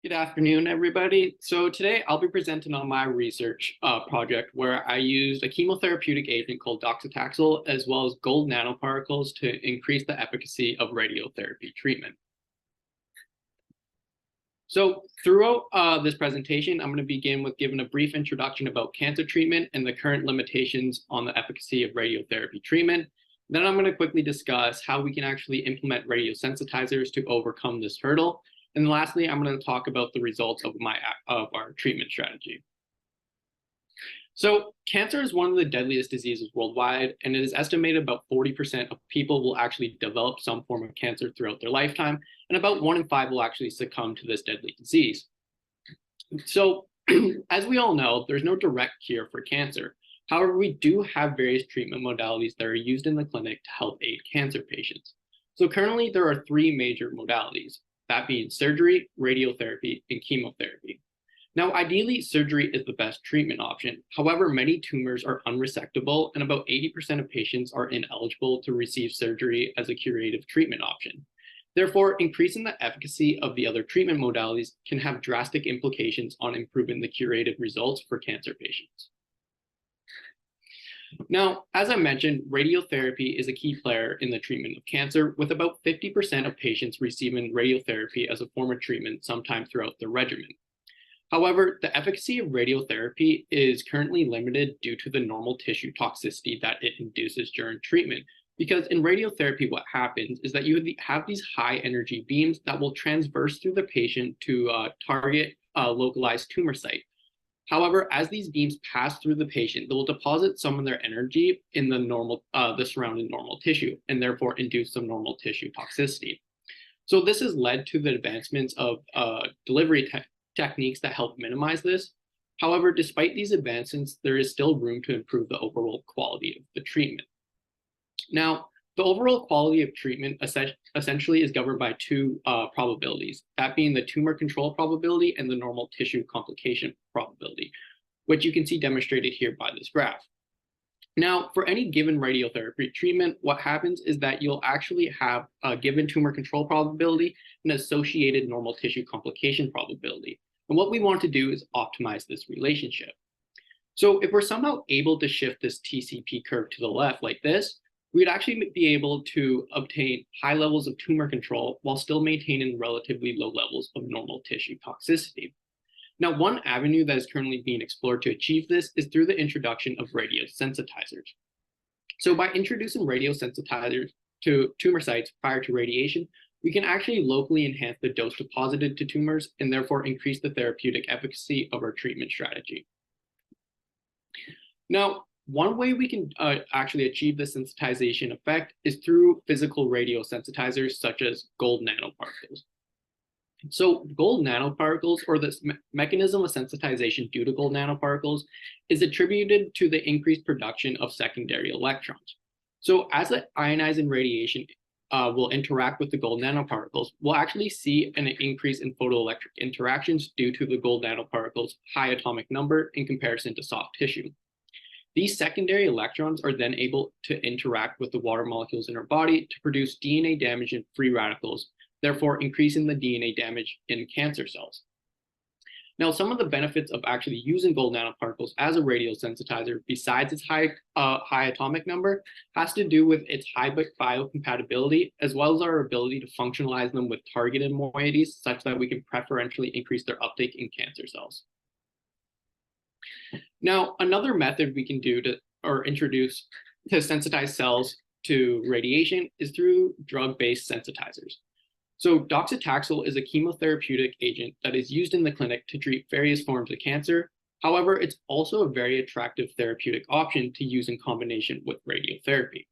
Good afternoon, everybody. So today I'll be presenting on my research project where I used a chemotherapeutic agent called docetaxel as well as gold nanoparticles to increase the efficacy of radiotherapy treatment. So throughout this presentation, I'm going to begin with giving a brief introduction about cancer treatment and the current limitations on the efficacy of radiotherapy treatment. Then I'm going to quickly discuss how we can actually implement radiosensitizers to overcome this hurdle. And lastly, I'm going to talk about the results of our treatment strategy. So cancer is one of the deadliest diseases worldwide, and it is estimated about 40% of people will actually develop some form of cancer throughout their lifetime, and about 1 in 5 will actually succumb to this deadly disease. So as we all know, there's no direct cure for cancer. However, we do have various treatment modalities that are used in the clinic to help aid cancer patients. So currently, there are 3 major modalities, that being surgery, radiotherapy, and chemotherapy. Now, ideally, surgery is the best treatment option. However, many tumors are unresectable, and about 80% of patients are ineligible to receive surgery as a curative treatment option. Therefore, increasing the efficacy of the other treatment modalities can have drastic implications on improving the curative results for cancer patients. Now, as I mentioned, radiotherapy is a key player in the treatment of cancer, with about 50% of patients receiving radiotherapy as a form of treatment sometime throughout their regimen. However, the efficacy of radiotherapy is currently limited due to the normal tissue toxicity that it induces during treatment. Because in radiotherapy, what happens is that you have these high energy beams that will transverse through the patient to target a localized tumor site. However, as these beams pass through the patient, they will deposit some of their energy in the surrounding normal tissue, and therefore induce some normal tissue toxicity. So this has led to the advancements of delivery techniques that help minimize this. However, despite these advancements, there is still room to improve the overall quality of the treatment. Now, the overall quality of treatment essentially is governed by 2 probabilities, that being the tumor control probability and the normal tissue complication probability, which you can see demonstrated here by this graph. Now, for any given radiotherapy treatment, what happens is that you'll actually have a given tumor control probability and associated normal tissue complication probability. And what we want to do is optimize this relationship. So if we're somehow able to shift this TCP curve to the left like this, we'd actually be able to obtain high levels of tumor control while still maintaining relatively low levels of normal tissue toxicity. Now, one avenue that is currently being explored to achieve this is through the introduction of radiosensitizers. So by introducing radiosensitizers to tumor sites prior to radiation, we can actually locally enhance the dose deposited to tumors and therefore increase the therapeutic efficacy of our treatment strategy. Now, one way we can actually achieve the sensitization effect is through physical radiosensitizers such as gold nanoparticles. So gold nanoparticles, or this mechanism of sensitization due to gold nanoparticles, is attributed to the increased production of secondary electrons. So as the ionizing radiation will interact with the gold nanoparticles, we'll actually see an increase in photoelectric interactions due to the gold nanoparticles' high atomic number in comparison to soft tissue. These secondary electrons are then able to interact with the water molecules in our body to produce DNA damage and free radicals, therefore increasing the DNA damage in cancer cells. Now, some of the benefits of actually using gold nanoparticles as a radiosensitizer, besides its high atomic number, has to do with its high biocompatibility, as well as our ability to functionalize them with targeted moieties such that we can preferentially increase their uptake in cancer cells. Now, another method we can do introduce to sensitize cells to radiation is through drug-based sensitizers. So docetaxel is a chemotherapeutic agent that is used in the clinic to treat various forms of cancer. However, it's also a very attractive therapeutic option to use in combination with radiotherapy.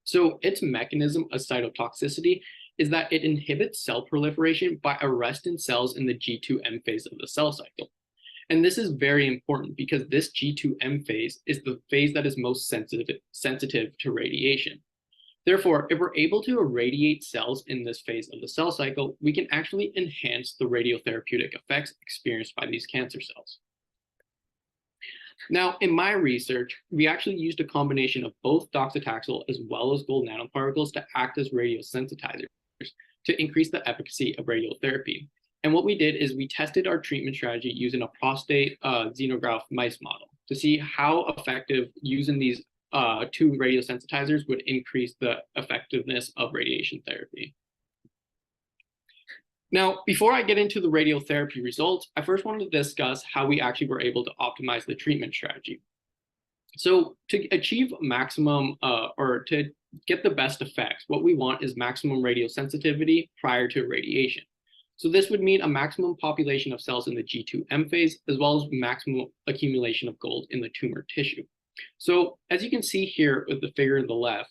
So its mechanism of cytotoxicity is that it inhibits cell proliferation by arresting cells in the G2M phase of the cell cycle. And this is very important because this G2M phase is the phase that is most sensitive to radiation. Therefore, if we're able to irradiate cells in this phase of the cell cycle, we can actually enhance the radiotherapeutic effects experienced by these cancer cells. Now, in my research, we actually used a combination of both docetaxel as well as gold nanoparticles to act as radiosensitizers to increase the efficacy of radiotherapy. And what we did is we tested our treatment strategy using a prostate xenograft mice model to see how effective using these two radiosensitizers would increase the effectiveness of radiation therapy. Now, before I get into the radiotherapy results, I first wanted to discuss how we actually were able to optimize the treatment strategy. So to achieve maximum or to get the best effects, what we want is maximum radiosensitivity prior to radiation. So this would mean a maximum population of cells in the G2M phase, as well as maximum accumulation of gold in the tumor tissue. So as you can see here with the figure on the left,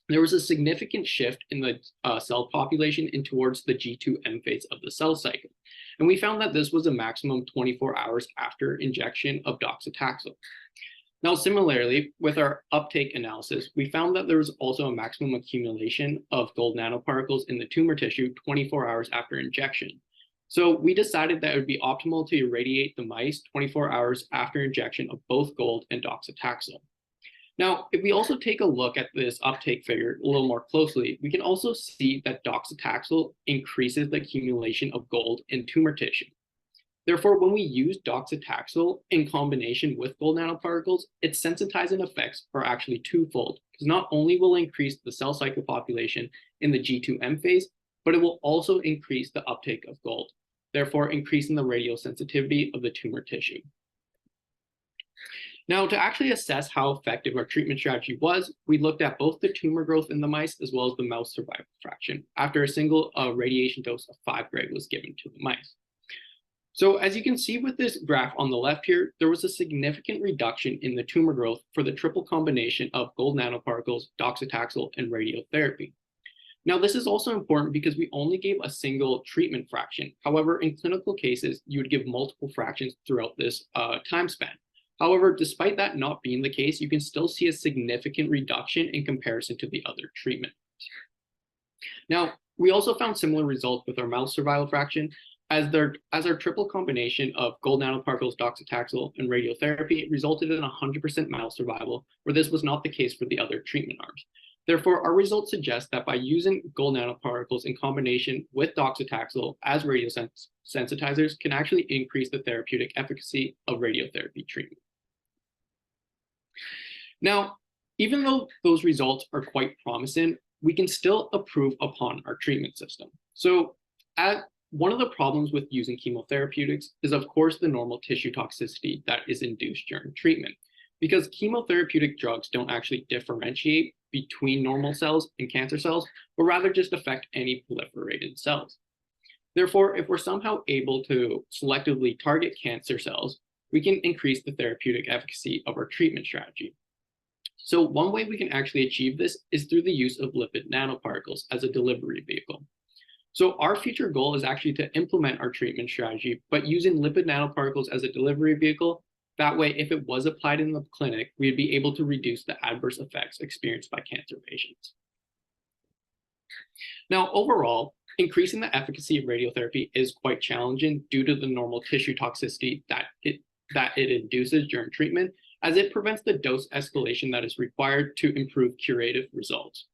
there was a significant shift in the cell population in towards the G2M phase of the cell cycle. And we found that this was a maximum 24 hours after injection of docetaxel. Now, similarly, with our uptake analysis, we found that there was also a maximum accumulation of gold nanoparticles in the tumor tissue 24 hours after injection. So we decided that it would be optimal to irradiate the mice 24 hours after injection of both gold and docetaxel. Now, if we also take a look at this uptake figure a little more closely, we can also see that docetaxel increases the accumulation of gold in tumor tissue. Therefore, when we use docetaxel in combination with gold nanoparticles, its sensitizing effects are actually twofold, because not only will it increase the cell cycle population in the G2M phase, but it will also increase the uptake of gold, therefore increasing the radiosensitivity of the tumor tissue. Now, to actually assess how effective our treatment strategy was, we looked at both the tumor growth in the mice as well as the mouse survival fraction after a single radiation dose of 5 Gray was given to the mice. So as you can see with this graph on the left here, there was a significant reduction in the tumor growth for the triple combination of gold nanoparticles, docetaxel, and radiotherapy. Now, this is also important because we only gave a single treatment fraction. However, in clinical cases, you would give multiple fractions throughout this time span. However, despite that not being the case, you can still see a significant reduction in comparison to the other treatment. Now, we also found similar results with our mouse survival fraction, as our triple combination of gold nanoparticles, docetaxel, and radiotherapy resulted in 100% mouse survival, where this was not the case for the other treatment arms. Therefore, our results suggest that by using gold nanoparticles in combination with docetaxel as radiosensitizers can actually increase the therapeutic efficacy of radiotherapy treatment. Now, even though those results are quite promising, we can still improve upon our treatment system. So one of the problems with using chemotherapeutics is, of course, the normal tissue toxicity that is induced during treatment, because chemotherapeutic drugs don't actually differentiate between normal cells and cancer cells, but rather just affect any proliferated cells. Therefore, if we're somehow able to selectively target cancer cells, we can increase the therapeutic efficacy of our treatment strategy. So one way we can actually achieve this is through the use of lipid nanoparticles as a delivery vehicle. So our future goal is actually to implement our treatment strategy, but using lipid nanoparticles as a delivery vehicle. That way, if it was applied in the clinic, we'd be able to reduce the adverse effects experienced by cancer patients. Now, overall, increasing the efficacy of radiotherapy is quite challenging due to the normal tissue toxicity that it induces during treatment, as it prevents the dose escalation that is required to improve curative results.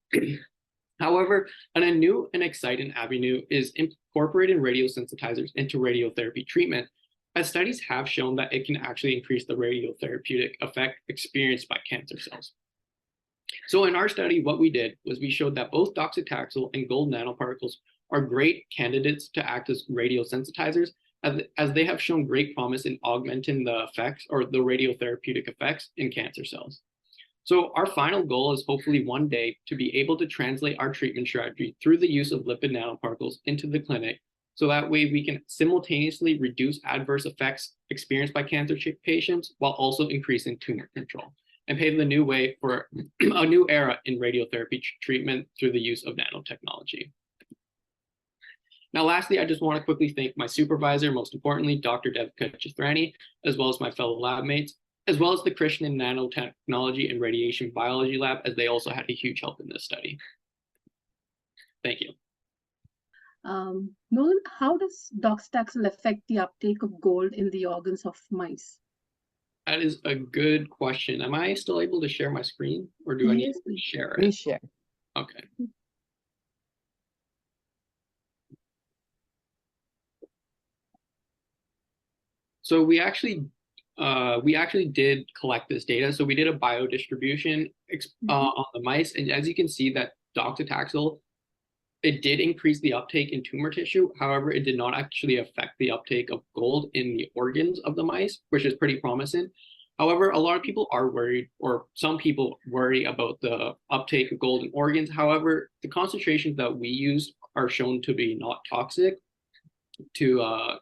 However, a new and exciting avenue is incorporating radiosensitizers into radiotherapy treatment, as studies have shown that it can actually increase the radiotherapeutic effect experienced by cancer cells. So in our study, what we did was we showed that both docetaxel and gold nanoparticles are great candidates to act as radiosensitizers, as they have shown great promise in augmenting the effects or the radiotherapeutic effects in cancer cells. So our final goal is hopefully one day to be able to translate our treatment strategy through the use of lipid nanoparticles into the clinic, so that way we can simultaneously reduce adverse effects experienced by cancer patients while also increasing tumor control, and pave the new way for a new era in radiotherapy treatment through the use of nanotechnology. Now, lastly, I just want to quickly thank my supervisor, most importantly, Dr. Devika Chithrani, as well as my fellow lab mates, as well as the Christian Nanotechnology and Radiation Biology Lab, as they also had a huge help in this study. Thank you. Nolan, how does docetaxel affect the uptake of gold in the organs of mice? That is a good question. Am I still able to share my screen, or do I need to share it? Please share. Okay. So we actually did collect this data. So we did a biodistribution on the mice, and as you can see, that docetaxel, it did increase the uptake in tumor tissue. However, it did not actually affect the uptake of gold in the organs of the mice, which is pretty promising. However, a lot of people are worried, or some people worry about the uptake of gold in organs. However, the concentrations that we use are shown to be not toxic to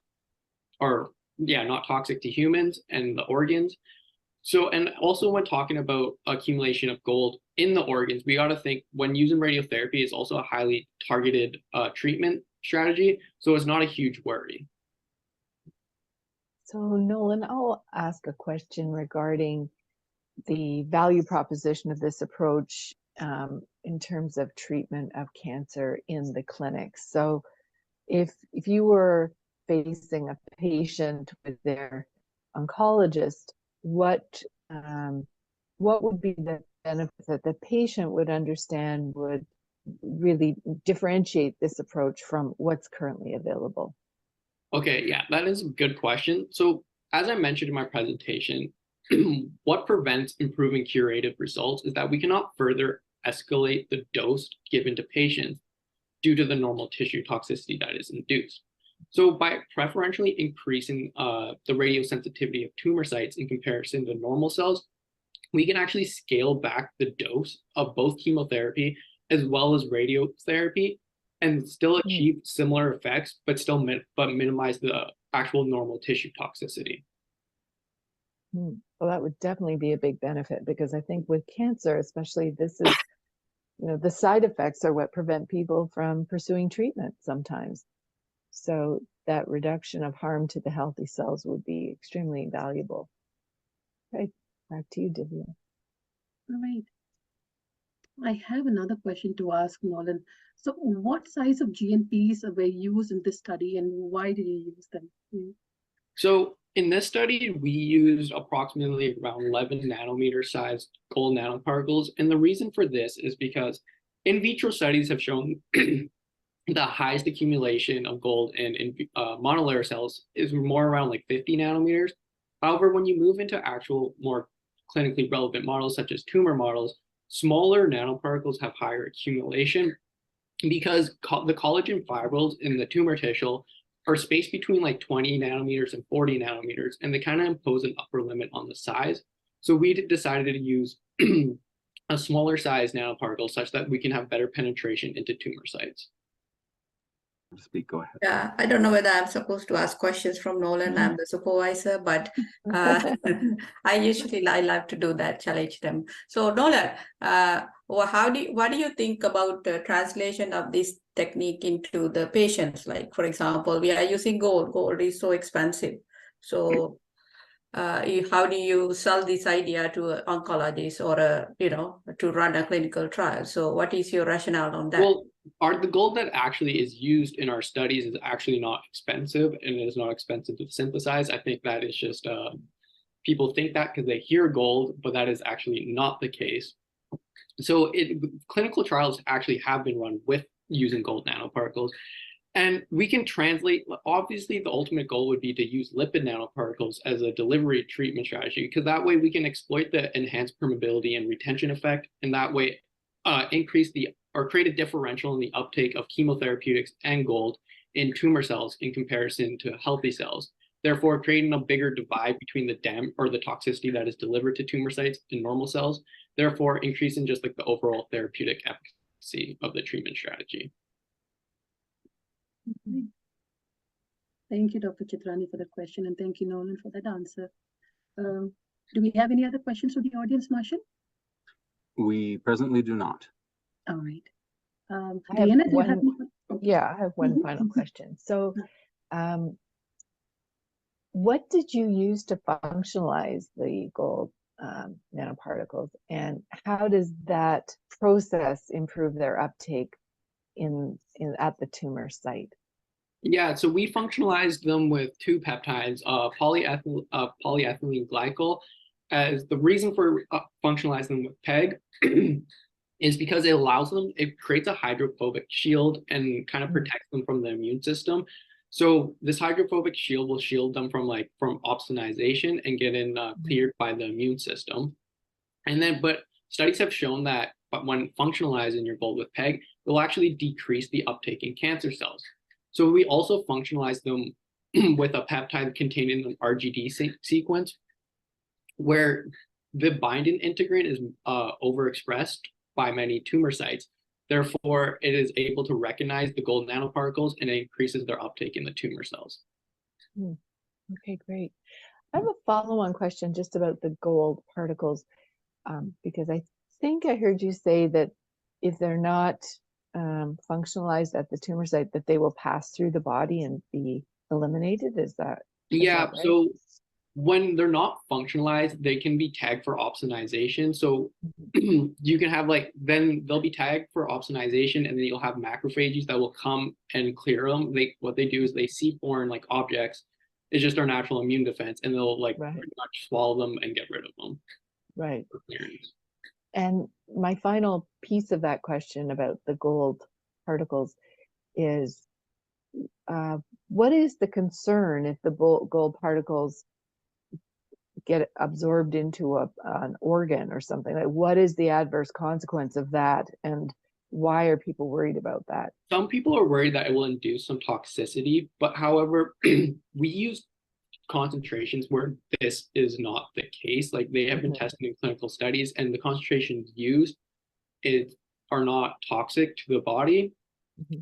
not toxic to humans and the organs. So, and also when talking about accumulation of gold in the organs, we got to think when using radiotherapy, it's also a highly targeted treatment strategy. So it's not a huge worry. So Nolan, I'll ask a question regarding the value proposition of this approach in terms of treatment of cancer in the clinic. So if you were facing a patient with their oncologist, what would be the benefit that the patient would understand would really differentiate this approach from what's currently available? Okay, yeah, that is a good question. So as I mentioned in my presentation, what prevents improving curative results is that we cannot further escalate the dose given to patients due to the normal tissue toxicity that is induced. So by preferentially increasing the radiosensitivity of tumor sites in comparison to normal cells, we can actually scale back the dose of both chemotherapy as well as radiotherapy and still achieve similar effects, but still minimize the actual normal tissue toxicity. Well, that would definitely be a big benefit, because I think with cancer, especially, this is, the side effects are what prevent people from pursuing treatment sometimes. So that reduction of harm to the healthy cells would be extremely valuable. Okay, back to you, Divya. All right. I have another question to ask Nolan. So what size of GNPs were used in this study, and why did you use them? So in this study, we used approximately around 11 nanometer sized gold nanoparticles. And the reason for this is because in vitro studies have shown the highest accumulation of gold in monolayer cells is more around like 50 nanometers. However, when you move into actual more clinically relevant models, such as tumor models, smaller nanoparticles have higher accumulation because the collagen fibrils in the tumor tissue are spaced between like 20 nanometers and 40 nanometers, and they kind of impose an upper limit on the size. So we decided to use a smaller size nanoparticle such that we can have better penetration into tumor sites. Speak, go ahead. Yeah, I don't know whether I'm supposed to ask questions from Nolan. I'm the supervisor, but I love to do that, challenge them. So Nolan, what do you think about the translation of this technique into the patients? Like, for example, we are using gold. Gold is so expensive. So how do you sell this idea to oncologists or to run a clinical trial? So what is your rationale on that? Well, the gold that actually is used in our studies is actually not expensive, and it is not expensive to synthesize. I think that is just people think that because they hear gold, but that is actually not the case. So clinical trials actually have been run with using gold nanoparticles. And we can translate, obviously the ultimate goal would be to use lipid nanoparticles as a delivery treatment strategy, because that way we can exploit the enhanced permeability and retention effect, and that way create a differential in the uptake of chemotherapeutics and gold in tumor cells in comparison to healthy cells, therefore creating a bigger divide between the the toxicity that is delivered to tumor sites in normal cells, therefore increasing just like the overall therapeutic efficacy of the treatment strategy. Thank you, Dr. Chitrani, for the question, and thank you, Nolan, for that answer. Do we have any other questions from the audience, Marshall? We presently do not. All right. I have one final question. So what did you use to functionalize the gold nanoparticles, and how does that process improve their uptake at the tumor site? Yeah, so we functionalized them with two peptides, polyethylene glycol. As the reason for functionalizing them with PEG is because it creates a hydrophobic shield and kind of protects them from the immune system. So this hydrophobic shield will shield them from opsonization and getting cleared by the immune system. And then, but studies have shown that when functionalized in your gold with PEG, it will actually decrease the uptake in cancer cells. So we also functionalize them with a peptide containing the RGD sequence, where the binding integrin is overexpressed by many tumor sites. Therefore, it is able to recognize the gold nanoparticles and it increases their uptake in the tumor cells. Okay, great. I have a follow-on question just about the gold particles, because I think I heard you say that if they're not functionalized at the tumor site, that they will pass through the body and be eliminated. Is that right? So when they're not functionalized, they can be tagged for opsonization. So you can have then they'll be tagged for opsonization, and then you'll have macrophages that will come and clear them. What they do is they see foreign objects. It's just our natural immune defense, and they'll pretty much swallow them and get rid of them. Right. And my final piece of that question about the gold particles is, what is the concern if the gold particles get absorbed into an organ or something? Like, what is the adverse consequence of that, and why are people worried about that? Some people are worried that it will induce some toxicity, but however, we use concentrations where this is not the case. They have been tested in clinical studies, and the concentrations used are not toxic to the body.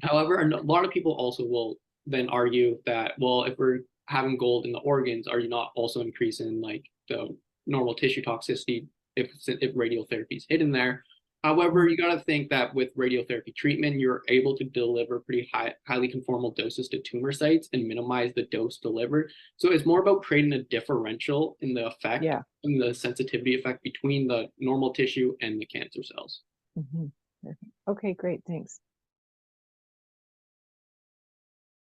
However, a lot of people also will then argue that, well, if we're having gold in the organs, are you not also increasing the normal tissue toxicity if radiotherapy is hidden there? However, you got to think that with radiotherapy treatment, you're able to deliver pretty highly conformal doses to tumor sites and minimize the dose delivered. So it's more about creating a differential in the effect, in the sensitivity effect between the normal tissue and the cancer cells. Okay, great, thanks.